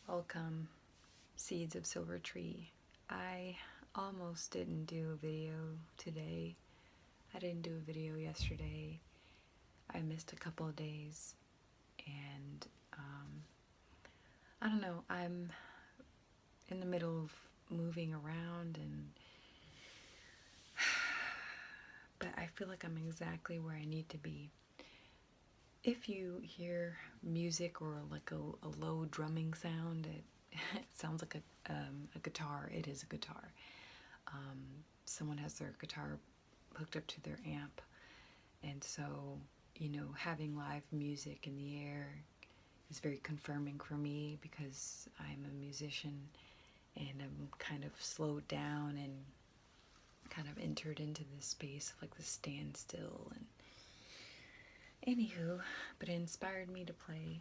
Welcome, Seeds of Silvertree. I almost didn't do a video today. I didn't do a video yesterday. I missed a couple of days, and I don't know, I'm in the middle of moving around, but I feel like I'm exactly where I need to be. If you hear music or like a low drumming sound, it sounds like a guitar. It is a guitar. Someone has their guitar hooked up to their amp, and so, you know, having live music in the air is very confirming for me because I'm a musician and I'm kind of slowed down and kind of entered into this space of like the standstill. And anywho, but it inspired me to play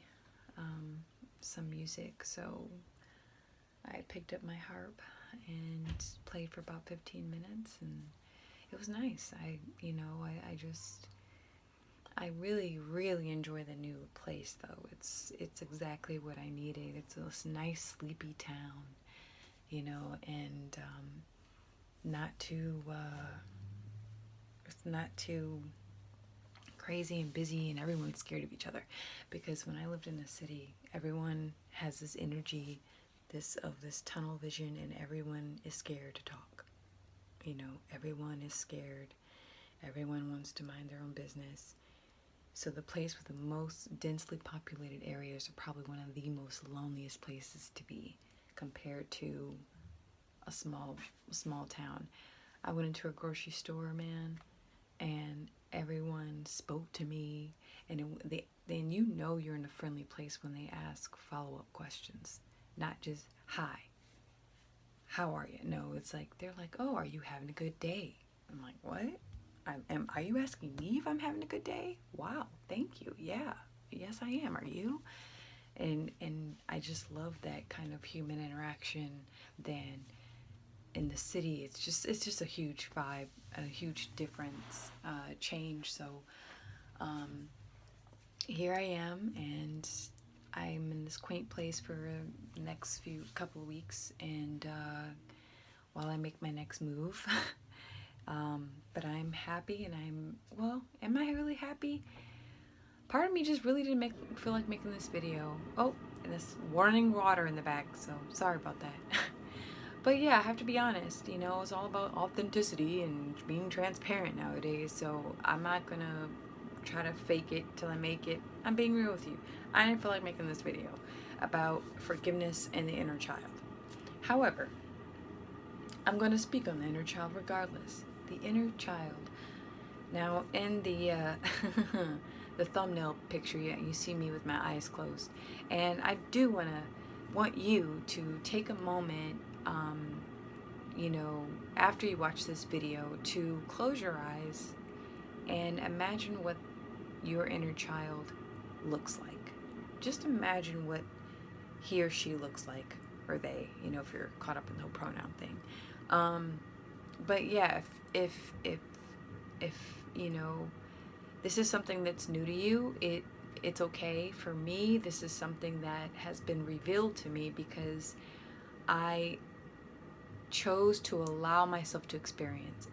some music, so I picked up my harp and played for about 15 minutes, and it was nice. I really enjoy the new place, though. It's exactly what I needed. It's this nice sleepy town, you know, and it's not too crazy and busy, and everyone's scared of each other. Because when I lived in a city, everyone has this energy, this tunnel vision, and everyone is scared to talk. You know, everyone is scared. Everyone wants to mind their own business. So the place with the most densely populated areas are probably one of the most loneliest places to be compared to a small town. I went into a grocery store, man, and everyone spoke to me, and then you know you're in a friendly place when they ask follow-up questions, not just hi, how are you? No, it's like they're like, oh, are you having a good day? I'm like, what? Are you asking me if I'm having a good day? Wow, thank you. Yeah, yes I am. Are you? And I just love that kind of human interaction. Then in the city, it's just a huge vibe, a huge difference, change. So here I am, and I'm in this quaint place for the next couple of weeks, and while I make my next move. But I'm happy, and am I really happy? Part of me just really didn't feel like making this video. Oh, and this warning water in the back, so sorry about that. But yeah, I have to be honest, you know, it's all about authenticity and being transparent nowadays, so I'm not gonna try to fake it till I make it. I'm being real with you. I didn't feel like making this video about forgiveness and the inner child. However, I'm going to speak on the inner child regardless. The inner child. Now, in the the thumbnail picture, yeah, you see me with my eyes closed, and I do want you to take a moment, you know, after you watch this video, to close your eyes and imagine what your inner child looks like. Just imagine what he or she looks like, or they, you know, if you're caught up in the whole pronoun thing. But yeah, if you know, this is something that's new to you, it's okay. For me, this is something that has been revealed to me because I chose to allow myself to experience it.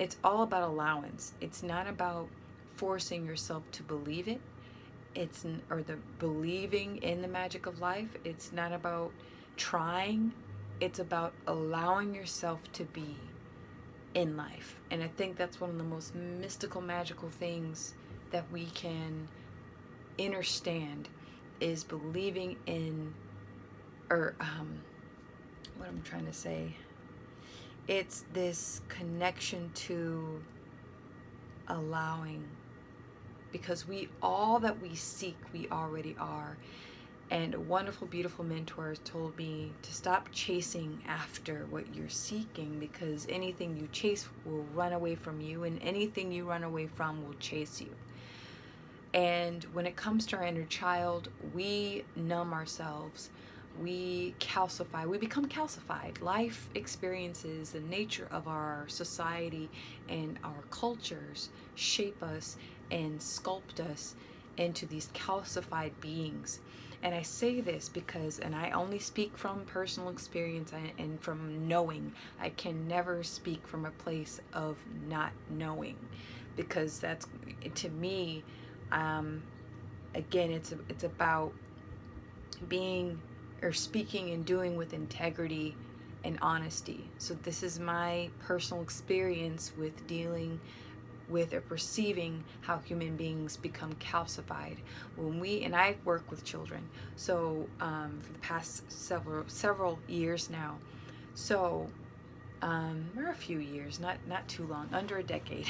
It's all about allowance. It's not about forcing yourself to believe it. Or the believing in the magic of life. It's not about trying. It's about allowing yourself to be in life. And I think that's one of the most mystical, magical things that we can understand, is believing in, or what I'm trying to say, it's this connection to allowing, because all that we seek, we already are. And a wonderful, beautiful mentor told me to stop chasing after what you're seeking, because anything you chase will run away from you, and anything you run away from will chase you. And when it comes to our inner child, we numb ourselves we calcify, we become calcified. Life experiences, the nature of our society and our cultures shape us and sculpt us into these calcified beings. And I say this because, and I only speak from personal experience and from knowing. I can never speak from a place of not knowing, because that's, to me, again, it's about being or speaking and doing with integrity and honesty. So this is my personal experience with dealing with or perceiving how human beings become calcified. And I work with children, so for the past several years now, so or a few years, not too long, under a decade.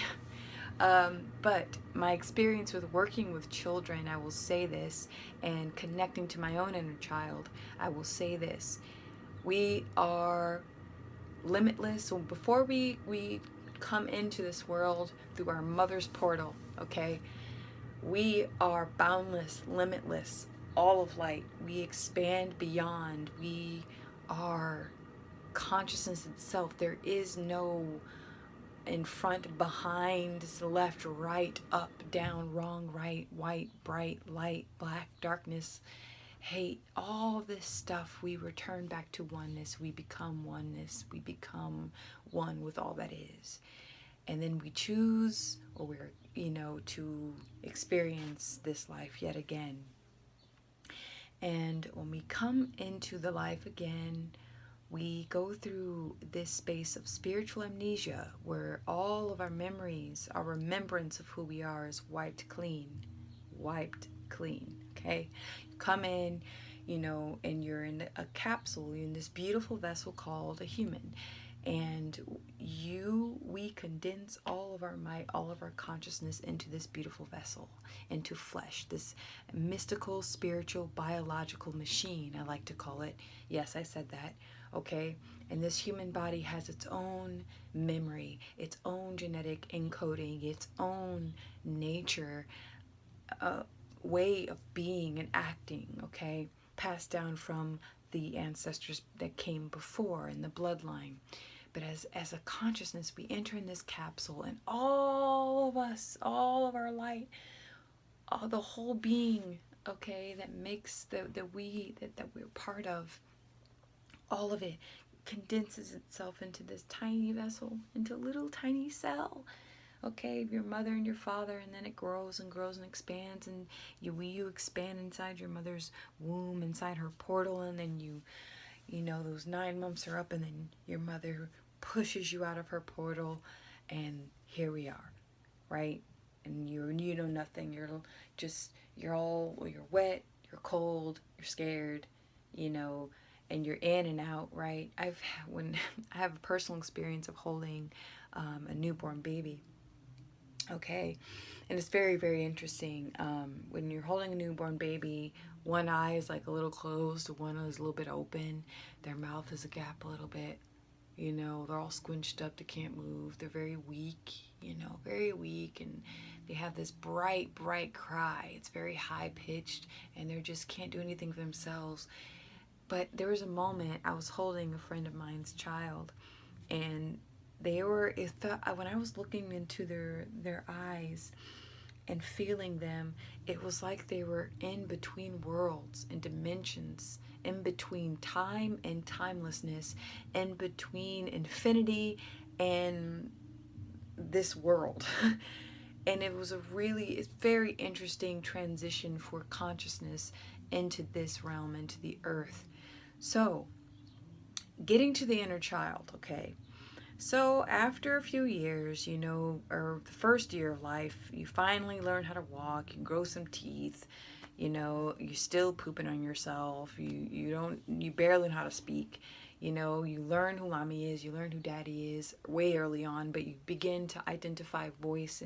But my experience with working with children, I will say this, and connecting to my own inner child, I will say this: we are limitless. So before we come into this world through our mother's portal, okay, we are boundless, limitless, all of light. We expand beyond. We are consciousness itself. There is no in front, behind, left, right, up, down, wrong, right, white, bright, light, black, darkness, hate, all this stuff. We return back to oneness. We become oneness. We become one with all that is. And then we choose, or we're, to experience this life yet again. And when we come into the life again, we go through this space of spiritual amnesia, where all of our memories, our remembrance of who we are, is wiped clean, okay? You come in, and you're in a capsule, you're in this beautiful vessel called a human, and we condense all of our might, all of our consciousness into this beautiful vessel, into flesh, this mystical, spiritual, biological machine, I like to call it. Yes, I said that. Okay, and this human body has its own memory, its own genetic encoding, its own nature, way of being and acting, okay, passed down from the ancestors that came before in the bloodline. But as a consciousness, we enter in this capsule, and all of us, all of our light, all the whole being, okay, that makes that we're part of, all of it condenses itself into this tiny vessel, into a little tiny cell, okay, your mother and your father, and then it grows and grows and expands, and you expand inside your mother's womb, inside her portal, and then those 9 months are up, and then your mother pushes you out of her portal, and here we are, right? And you know nothing. You're wet, you're cold, you're scared, and you're in and out, right? I have a personal experience of holding a newborn baby. Okay, and it's very, very interesting. When you're holding a newborn baby, one eye is like a little closed, one is a little bit open, their mouth is a gap a little bit. They're all squinched up, they can't move, they're very weak, and they have this bright, bright cry. It's very high pitched, and they just can't do anything for themselves. But there was a moment I was holding a friend of mine's child, and when I was looking into their eyes and feeling them, it was like they were in between worlds and dimensions, in between time and timelessness, in between infinity and this world. And it was it's very interesting transition for consciousness into this realm, into the earth. So, getting to the inner child, okay. So after a few years, or the first year of life, you finally learn how to walk, you grow some teeth, you're still pooping on yourself, you barely know how to speak, you learn who mommy is, you learn who daddy is way early on, but you begin to identify voice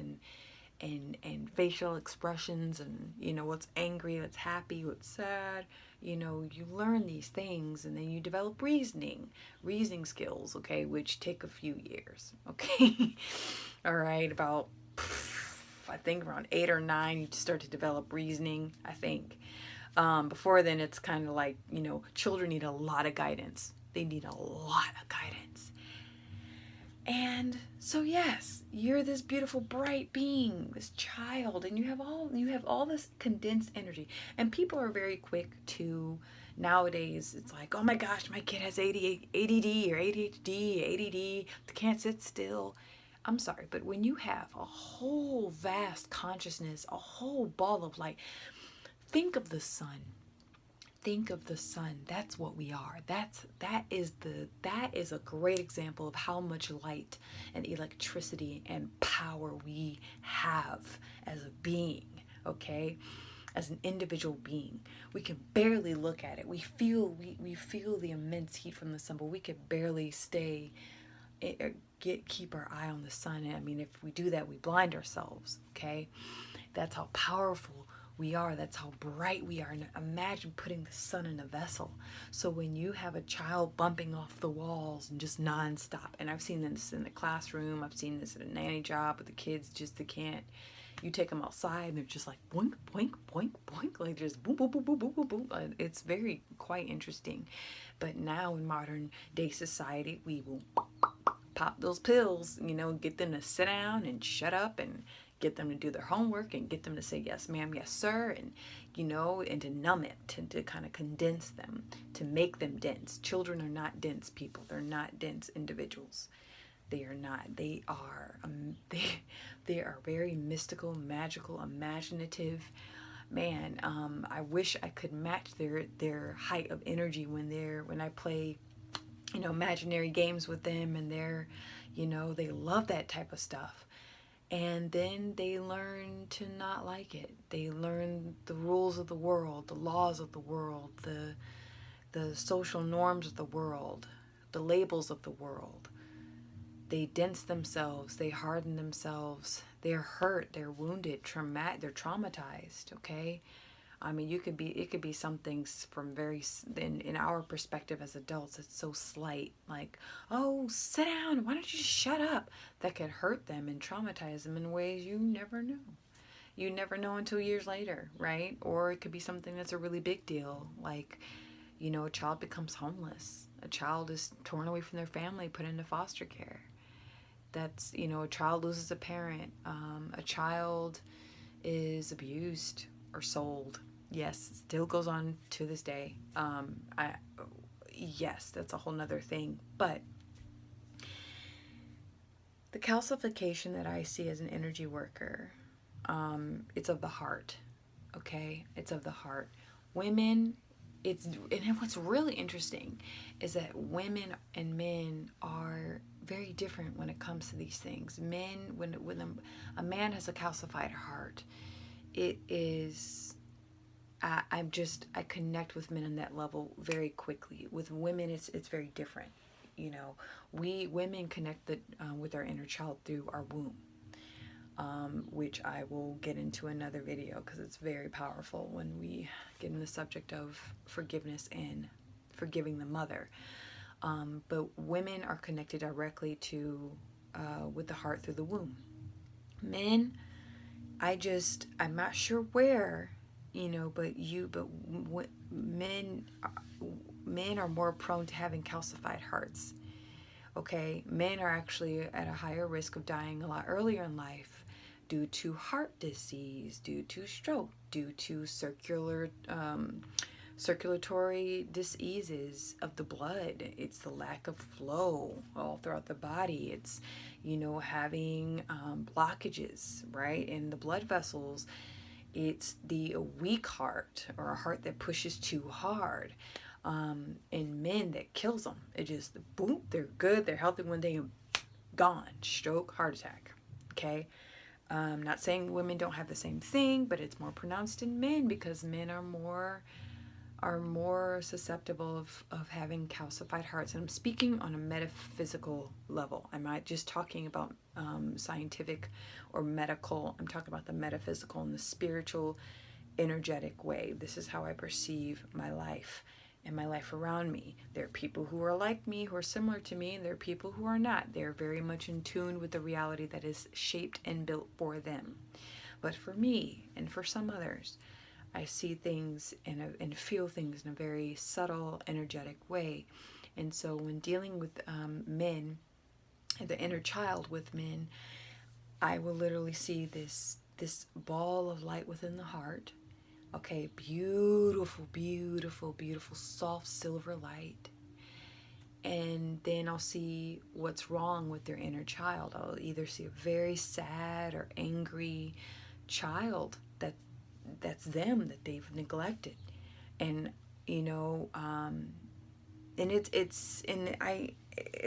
and facial expressions, and what's angry, what's happy, what's sad. You learn these things, and then you develop reasoning skills, okay, which take a few years, okay. All right, about I think around 8 or 9 you start to develop reasoning, I think. Before then, it's kind of like, you know, children need a lot of guidance. They need a lot of guidance. And so yes, you're this beautiful bright being, this child, and you have all this condensed energy. And people are very quick to, nowadays it's like, oh my gosh, my kid has ADD or ADHD, ADD, they can't sit still. I'm sorry, but when you have a whole vast consciousness, a whole ball of light, think of the sun. Think of the sun. That's what we are. That is a great example of how much light and electricity and power we have as a being, okay? As an individual being. We can barely look at it. We feel the immense heat from the sun, but we can barely keep our eye on the sun. I mean, if we do that, we blind ourselves, okay? That's how powerful we are. That's how bright we are. And imagine putting the sun in a vessel. So when you have a child bumping off the walls and just nonstop, and I've seen this in the classroom, I've seen this at a nanny job with the kids, just they can't. You take them outside and they're just like boink, boink, boink, boink, like just boom, boom, boom, boom, boom, boom, boom. It's very quite interesting. But now in modern day society, we will pop those pills, you know, get them to sit down and shut up and get them to do their homework and get them to say yes ma'am, yes sir, and you know, and to numb it, to kind of condense them, to make them dense. Children are not dense people. They're not dense individuals. They are not. They are they are very mystical, magical, imaginative. Man, I wish I could match their height of energy when I play, you know, imaginary games with them, and you know, they love that type of stuff. And then they learn to not like it. They learn the rules of the world, the laws of the world, the social norms of the world, the labels of the world. They dense themselves, they harden themselves, they're hurt, they're wounded, they're traumatized, okay? I mean, it could be some things from in our perspective as adults, it's so slight, like, oh, sit down, why don't you just shut up? That could hurt them and traumatize them in ways you never know. You never know until years later, right? Or it could be something that's a really big deal, like, you know, a child becomes homeless. A child is torn away from their family, put into foster care. That's, you know, a child loses a parent. A child is abused or sold. Yes, still goes on to this day. Yes, that's a whole nother thing. But the calcification that I see as an energy worker, it's of the heart. Okay, it's of the heart. Women, and what's really interesting is that women and men are very different when it comes to these things. Men, when a man has a calcified heart, it is, I connect with men on that level very quickly. With women, it's very different. You know, we women connect with our inner child through our womb, which I will get into another video because it's very powerful when we get in the subject of forgiveness and forgiving the mother. But women are connected directly to with the heart through the womb. Men, I'm not sure where, you know, but men are more prone to having calcified hearts. Okay, men are actually at a higher risk of dying a lot earlier in life due to heart disease, due to stroke, due to circulatory diseases of the blood. It's the lack of flow all throughout the body. It's, you know, having blockages, right, in the blood vessels. It's the weak heart, or a heart that pushes too hard. In men, that kills them. It just, boom, they're good, they're healthy one day and gone. Stroke, heart attack. Okay? Not saying women don't have the same thing, but it's more pronounced in men because men are more susceptible of having calcified hearts. And I'm speaking on a metaphysical level. I'm not just talking about scientific or medical. I'm talking about the metaphysical and the spiritual, energetic way. This is how I perceive my life and my life around me. There are people who are like me, who are similar to me, and there are people who are not. They're very much in tune with the reality that is shaped and built for them. But for me, and for some others, I see things and feel things in a very subtle, energetic way. And so when dealing with men, the inner child with men, I will literally see this ball of light within the heart. Okay, beautiful, beautiful, beautiful, soft silver light. And then I'll see what's wrong with their inner child. I'll either see a very sad or angry child that's them, that they've neglected. And you know, and it's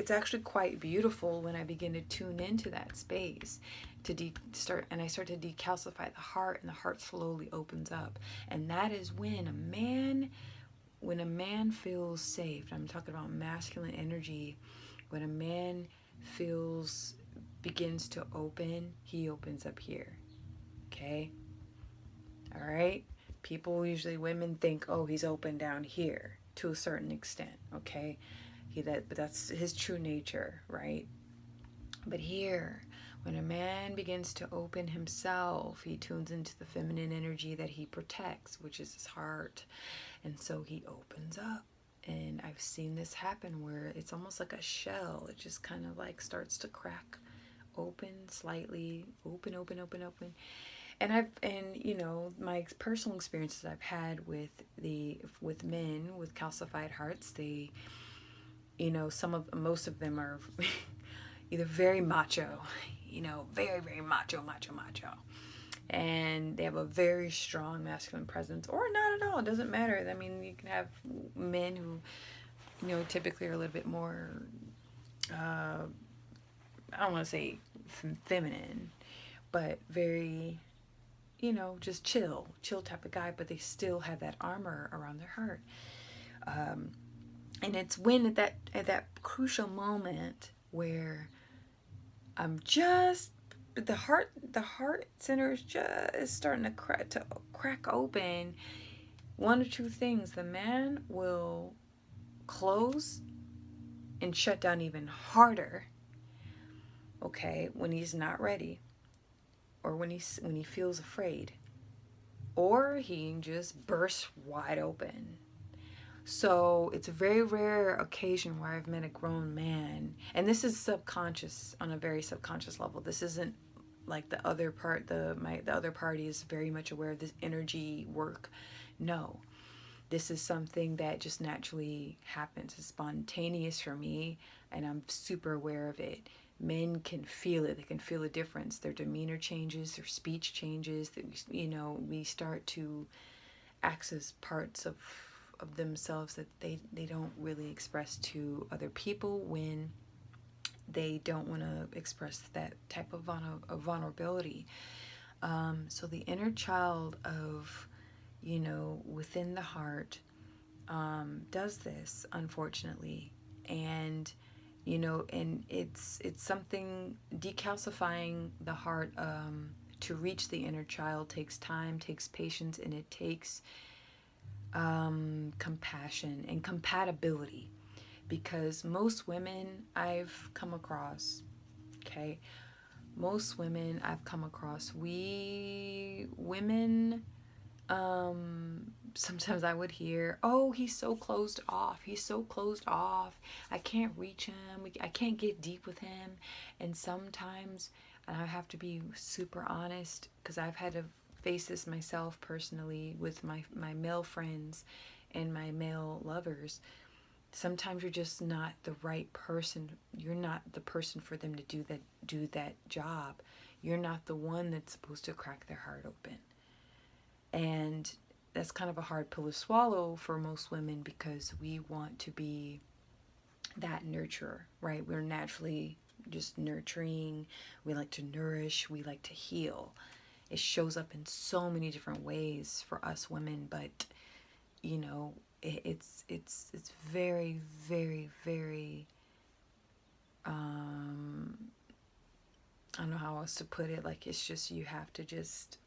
actually quite beautiful when I begin to tune into that space to I start to decalcify the heart, and the heart slowly opens up. And that is when a man feels safe. I'm talking about masculine energy. When a man begins to open, he opens up here. Okay? All right? Women think, oh, he's open down here to a certain extent. Okay? But that's his true nature, right? But here, when a man begins to open himself, he tunes into the feminine energy that he protects, which is his heart. And so he opens up. And I've seen this happen where it's almost like a shell. It just kind of like starts to crack open slightly, open. And you know, my personal experiences I've had with men with calcified hearts, they, you know, most of them are either very macho, you know, very, very macho. And they have a very strong masculine presence, or not at all. It doesn't matter. I mean, you can have men who, you know, typically are a little bit more, I don't want to say feminine, but very, you know, just chill type of guy, but they still have that armor around their heart. And it's when at that crucial moment where I'm just the heart center is just starting to crack open. One or two things: the man will close and shut down even harder. Okay, when he's not ready, or when he feels afraid, or he just bursts wide open. So it's a very rare occasion where I've met a grown man, and this is subconscious, on a very subconscious level. This isn't like the other part. The other party is very much aware of this energy work. No, this is something that just naturally happens. It's spontaneous for me, and I'm super aware of it. Men can feel it. They can feel a difference. Their demeanor changes. Their speech changes. That we start to access parts of themselves that they don't really express to other people when they don't want to express that type of vulnerability. So the inner child of, within the heart does this, unfortunately. And, and it's something, decalcifying the heart to reach the inner child takes time, takes patience, and it takes compassion and compatibility, because most women I've come across, we women, sometimes I would hear, oh, he's so closed off, I can't reach him, I can't get deep with him. And sometimes, and I have to be super honest, because I've had to face this myself personally with my male friends and my male lovers. Sometimes you're just not the right person. You're not the person for them to do that job. You're not the one that's supposed to crack their heart open. And that's kind of a hard pill to swallow for most women, because we want to be that nurturer, right? We're naturally just nurturing. We like to nourish. We like to heal. It shows up in so many different ways for us women, but it's very, very, very, I don't know how else to put it. Like, it's just, you have to just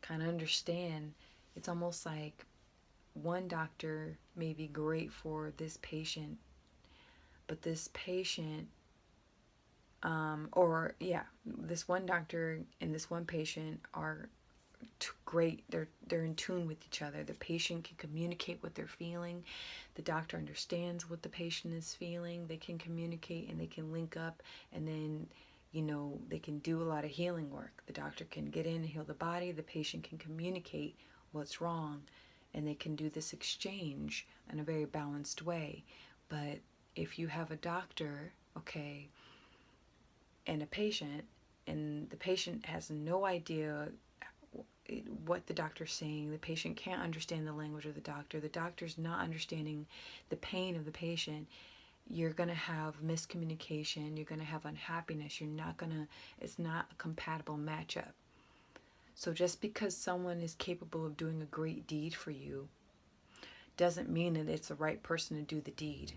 kind of understand. It's almost like one doctor may be great for this patient, but this patient, this one doctor and this one patient are great. They're in tune with each other. The patient can communicate what they're feeling. The doctor understands what the patient is feeling. They can communicate and they can link up, and then, you know, they can do a lot of healing work. The doctor can get in and heal the body. The patient can communicate what's wrong, and they can do this exchange in a very balanced way. But if you have a doctor, okay, and a patient, and the patient has no idea what the doctor's saying, the patient can't understand the language of the doctor's not understanding the pain of the patient, you're going to have miscommunication, you're going to have unhappiness, it's not a compatible matchup. So just because someone is capable of doing a great deed for you doesn't mean that it's the right person to do the deed.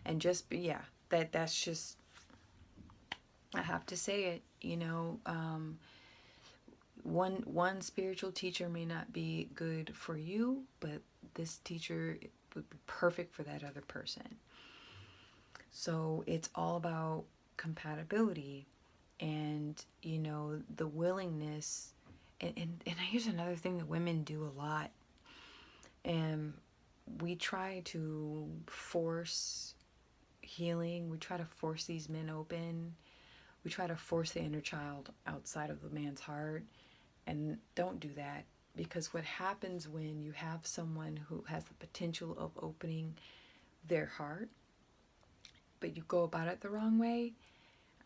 And that's just, I have to say it, you know, one spiritual teacher may not be good for you, but this teacher would be perfect for that other person. So it's all about compatibility and, you know, the willingness. And here's another thing that women do a lot. And we try to force healing. We try to force these men open. We try to force the inner child outside of the man's heart. And don't do that, because what happens when you have someone who has the potential of opening their heart, but you go about it the wrong way,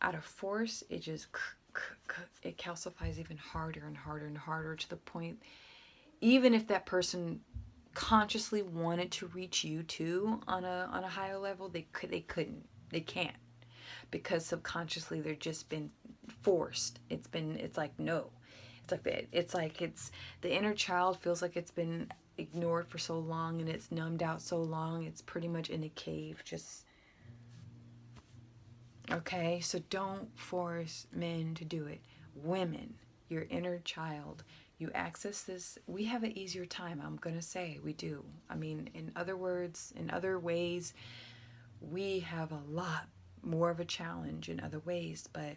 out of force, it calcifies even harder and harder and harder, to the point, even if that person consciously wanted to reach you too on a higher level, they can't, because subconsciously they're just been forced. It's like, no. It's like the inner child feels like it's been ignored for so long, and it's numbed out so long, it's pretty much in a cave. Just, okay, so don't force men to do it. Women, your inner child, you access this. We have an easier time, I'm gonna say, we do. I mean, in other ways, we have a lot more of a challenge in other ways, but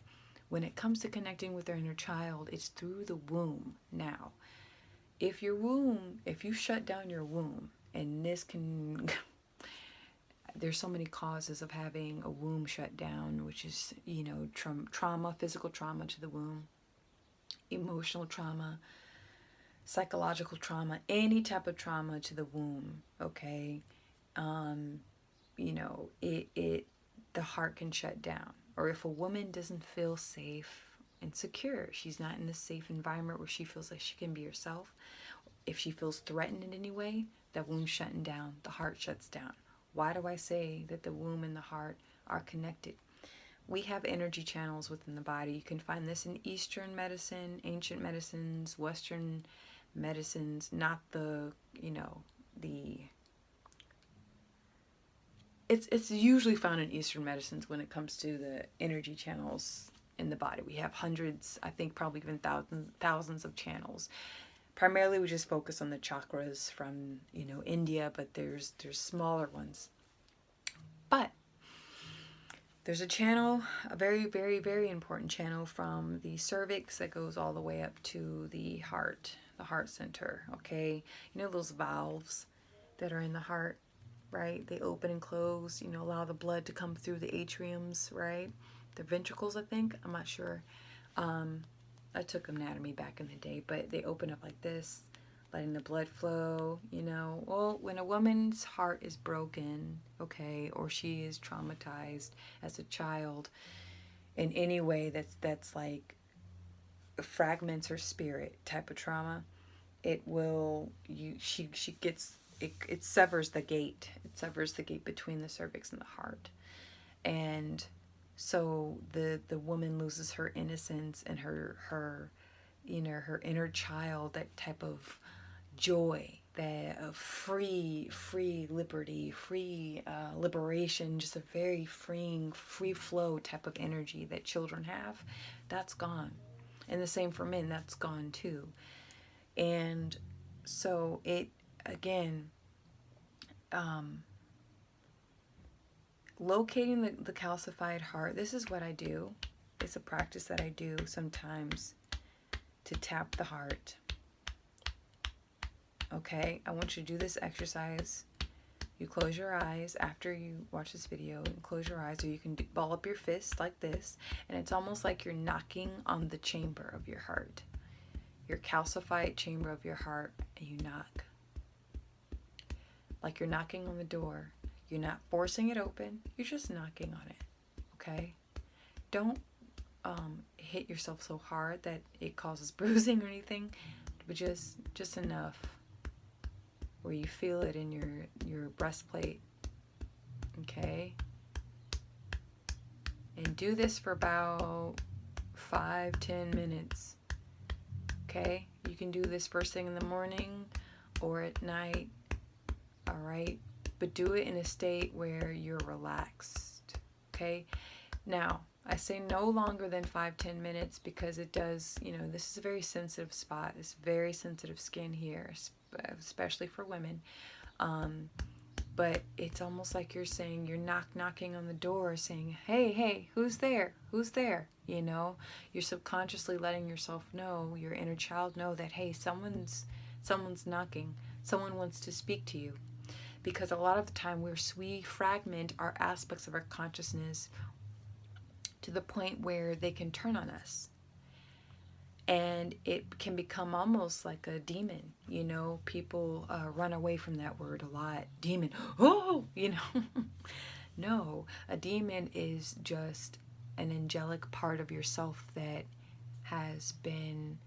when it comes to connecting with our inner child, it's through the womb. Now, if you shut down your womb, and this can, there's so many causes of having a womb shut down, which is, you know, trauma, physical trauma to the womb, emotional trauma, psychological trauma, any type of trauma to the womb, okay? You know, the heart can shut down. Or if a woman doesn't feel safe and secure, she's not in a safe environment where she feels like she can be herself, if she feels threatened in any way, that womb's shutting down, the heart shuts down. Why do I say that the womb and the heart are connected? We have energy channels within the body. You can find this in Eastern medicine, ancient medicines, Western medicines, not the, you know, it's usually found in Eastern medicines when it comes to the energy channels in the body. We have hundreds, I think probably even thousands of channels. Primarily we just focus on the chakras from, you know, India, but there's smaller ones. But there's a channel, a very, very, very important channel from the cervix that goes all the way up to the heart center, okay? You know those valves that are in the heart, right? They open and close, you know, allow the blood to come through the atriums, right? The ventricles, I think. I'm not sure. I took anatomy back in the day, but they open up like this, letting the blood flow, you know. Well, when a woman's heart is broken, okay, or she is traumatized as a child in any way that's like fragments her spirit type of trauma, it will, she gets, it severs the gate. It severs the gate between the cervix and the heart. And so the woman loses her innocence and her you know, her inner child, that type of joy, that of free liberty, free liberation, just a very freeing, free flow type of energy that children have, that's gone. And the same for men, that's gone too. And so it, again, locating the calcified heart, this is what I do. It's a practice that I do sometimes to tap the heart. Okay, I want you to do this exercise. You close your eyes after you watch this video, and close your eyes, or you can ball up your fist like this, and it's almost like you're knocking on the chamber of your heart, your calcified chamber of your heart, and you knock. Like you're knocking on the door. You're not forcing it open, you're just knocking on it, okay? Don't hit yourself so hard that it causes bruising or anything, but just enough where you feel it in your breastplate, okay? And do this for about 5-10 minutes, okay? You can do this first thing in the morning or at night, all right? But do it in a state where you're relaxed, okay? Now, I say no longer than 5-10 minutes because it does, you know, this is a very sensitive spot. It's very sensitive skin here, especially for women. But it's almost like you're saying, you're knocking on the door saying, hey, who's there? Who's there? You know, you're subconsciously letting yourself know, your inner child know that, hey, someone's knocking. Someone wants to speak to you. Because a lot of the time we fragment our aspects of our consciousness to the point where they can turn on us. And it can become almost like a demon. You know, people run away from that word a lot. Demon. Oh, you know. No, a demon is just an angelic part of yourself that has been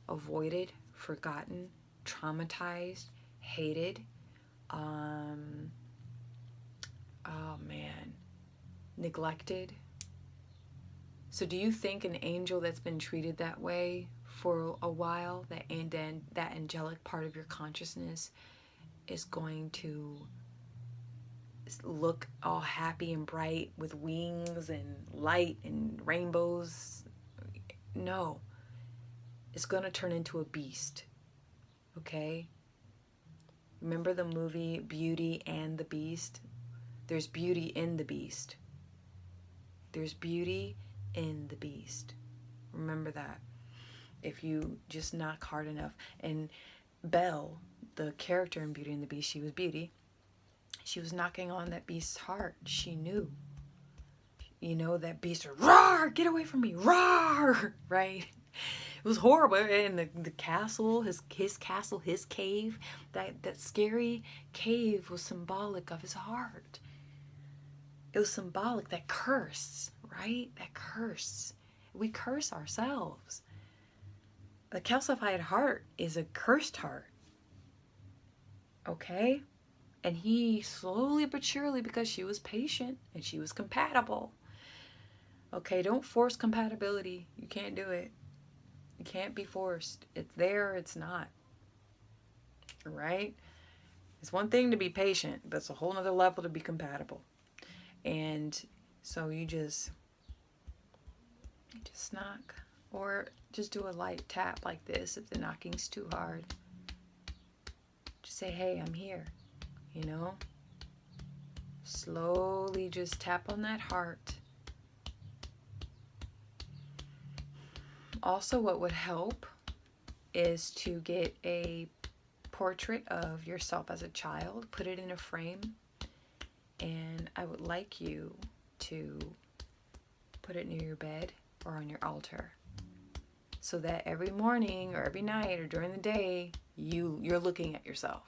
avoided, forgotten, traumatized, hated. Neglected. So do you think an angel that's been treated that way for a while, and then that angelic part of your consciousness is going to look all happy and bright with wings and light and rainbows? No. It's going to turn into a beast. Okay? Remember the movie Beauty and the Beast? There's beauty in the beast. There's beauty in the beast. Remember that. If you just knock hard enough. And Belle, the character in Beauty and the Beast, she was Beauty. She was knocking on that beast's heart. She knew. You know, that beast, roar, get away from me, roar, right? It was horrible. And the castle, his castle, his cave, that scary cave was symbolic of his heart. It was symbolic, that curse, right? That curse. We curse ourselves. The calcified heart is a cursed heart. Okay? And he slowly but surely, because she was patient and she was compatible. Okay, don't force compatibility. You can't do it. You can't be forced. It's there or it's not. Right? It's one thing to be patient, but it's a whole nother level to be compatible. And so you just knock, or just do a light tap like this if the knocking's too hard. Just say, hey, I'm here, you know? Slowly just tap on that heart. Also, what would help is to get a portrait of yourself as a child, put it in a frame, and I would like you to put it near your bed or on your altar, so that every morning or every night or during the day, you're looking at yourself,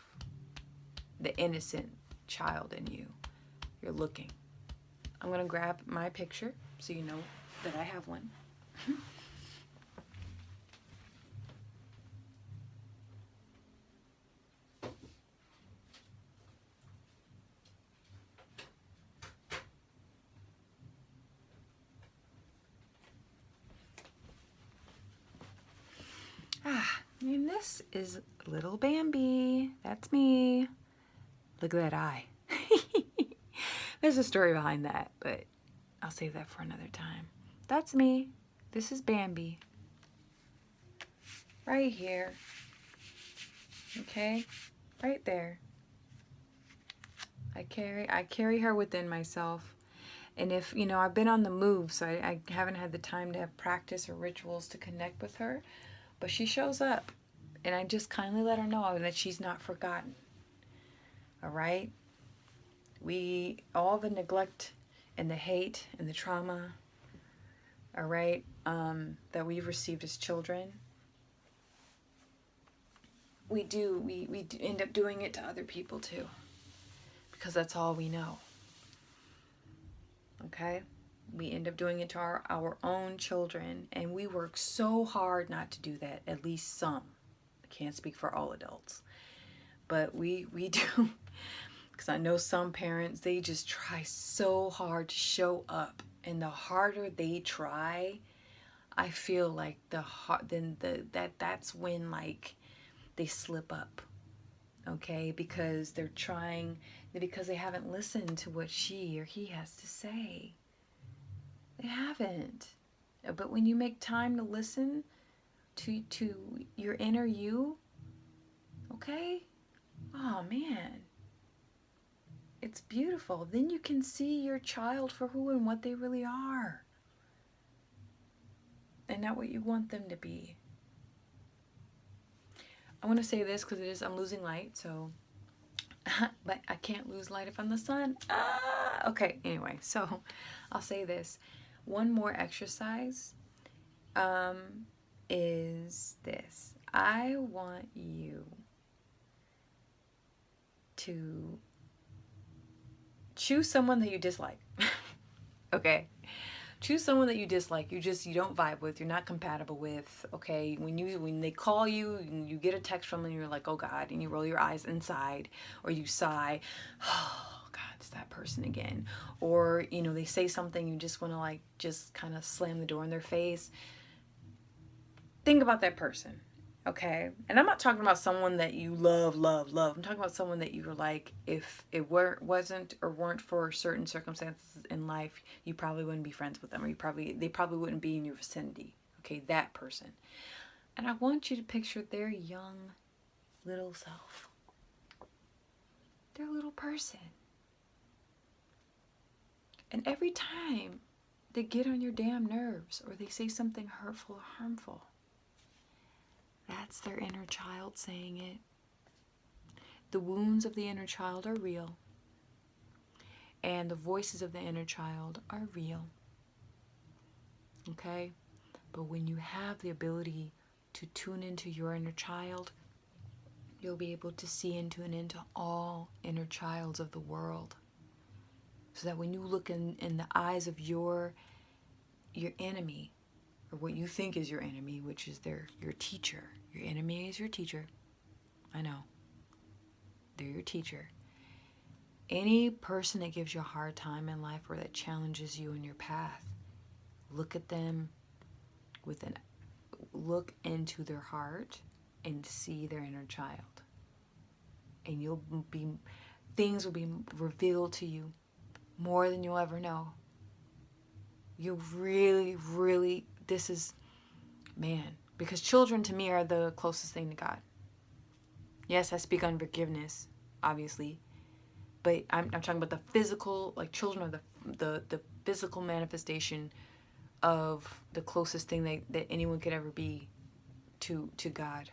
the innocent child in you. You're looking. I'm going to grab my picture so you know that I have one. And this is little Bambi. That's me. Look at that eye. There's a story behind that, but I'll save that for another time. That's me. This is Bambi. Right here. Okay? Right there. I carry her within myself. And if, you know, I've been on the move, so I haven't had the time to have practice or rituals to connect with her. But she shows up, and I just kindly let her know that she's not forgotten. All right? All the neglect and the hate and the trauma, all right, that we've received as children, we end up doing it to other people too, because that's all we know. Okay? We end up doing it to our own children, and we work so hard not to do that, at least some. I can't speak for all adults, but we do, because I know some parents, they just try so hard to show up, and the harder they try, I feel like that's when like they slip up, okay, because because they haven't listened to what she or he has to say. They haven't. But when you make time to listen to your inner you, okay, oh man, it's beautiful. Then you can see your child for who and what they really are, and not what you want them to be. I want to say this because I'm losing light, so but I can't lose light if I'm the sun. Okay, anyway, so I'll say this. One more exercise is this. I want you to choose someone that you dislike. Okay? Choose someone that you dislike, you don't vibe with, you're not compatible with, okay? When they call you, you get a text from them, you're like, oh God, and you roll your eyes inside, or you sigh, oh God, it's that person again. Or, they say something, you just want to like, just kind of slam the door in their face. Think about that person, okay? And I'm not talking about someone that you love. I'm talking about someone that you were like, if it weren't for certain circumstances in life, you probably wouldn't be friends with them, or they probably wouldn't be in your vicinity. Okay, that person. And I want you to picture their young little self, their little person. And every time they get on your damn nerves, or they say something hurtful or harmful, that's their inner child saying it. The wounds of the inner child are real. And the voices of the inner child are real. Okay? But when you have the ability to tune into your inner child, you'll be able to see and tune into all inner childs of the world. So that when you look in the eyes of your enemy, or what you think is your enemy, which is your teacher. Your enemy is your teacher. I know. They're your teacher. Any person that gives you a hard time in life, or that challenges you in your path, look at them look into their heart and see their inner child. And things will be revealed to you more than you'll ever know. You really, really, this is, man, because children to me are the closest thing to God. Yes, I speak on forgiveness, obviously, but I'm talking about the physical, like children are the physical manifestation of the closest thing that anyone could ever be to God.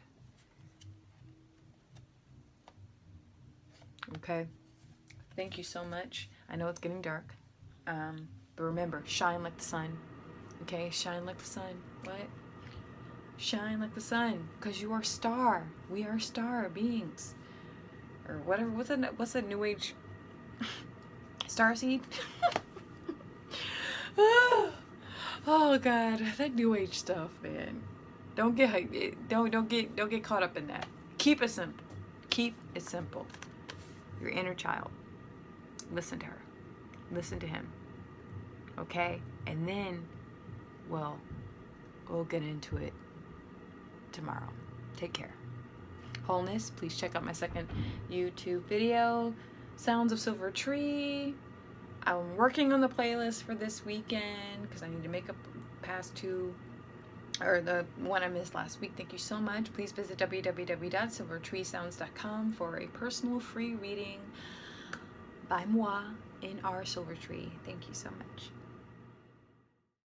Okay? Thank you so much. I know it's getting dark, but remember, shine like the sun. Okay? Shine like the sun. What? Shine like the sun, because you are a star. We are star beings, or whatever. What's that new age? Starseed. Oh God, that new age stuff, man. Don't get caught up in that. Keep it simple. Keep it simple. Your inner child. Listen to her. Listen to him. Okay, and then, we'll get into it tomorrow. Take care. Wholeness, please check out my second YouTube video, Sounds of Silvertree. I'm working on the playlist for this weekend because I need to make up past two, or the one I missed last week. Thank you so much. Please visit www.silvertreesounds.com for a personal free reading by moi in our Silvertree. Thank you so much.